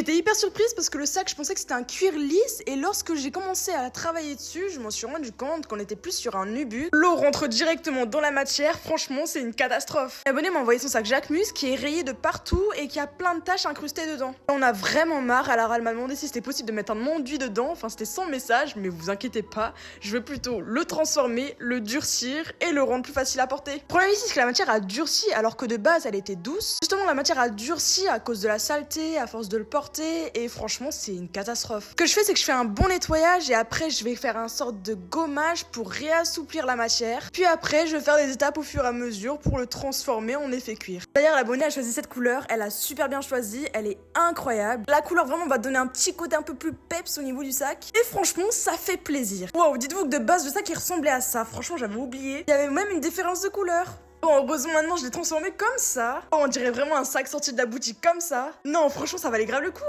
J'étais hyper surprise parce que le sac, je pensais que c'était un cuir lisse et lorsque j'ai commencé à travailler dessus, je m'en suis rendu compte qu'on était plus sur un nubu. L'eau rentre directement dans la matière, franchement c'est une catastrophe. L'abonné m'a envoyé son sac Jacquemus qui est rayé de partout et qui a plein de taches incrustées dedans. On a vraiment marre, alors elle m'a demandé si c'était possible de mettre un enduit dedans, enfin c'était son message, mais vous inquiétez pas, je veux plutôt le transformer, le durcir et le rendre plus facile à porter. Le problème ici c'est que la matière a durci alors que de base elle était douce. Justement la matière a durci à cause de la saleté, à force de le porter et franchement c'est une catastrophe. Ce que je fais c'est que je fais un bon nettoyage et après je vais faire un sorte de gommage pour réassouplir la matière. Puis après je vais faire des étapes au fur et à mesure pour le transformer en effet cuir. D'ailleurs l'abonnée a choisi cette couleur, elle a super bien choisi, elle est incroyable. La couleur vraiment va donner un petit côté un peu plus peps au niveau du sac et franchement ça fait plaisir. Wow, dites-vous que de base le sac il ressemblait à ça, franchement j'avais oublié. Il y avait même une différence de couleur. Bon, heureusement maintenant je l'ai transformé comme ça. Oh, on dirait vraiment un sac sorti de la boutique comme ça. Non, franchement ça valait grave le coup.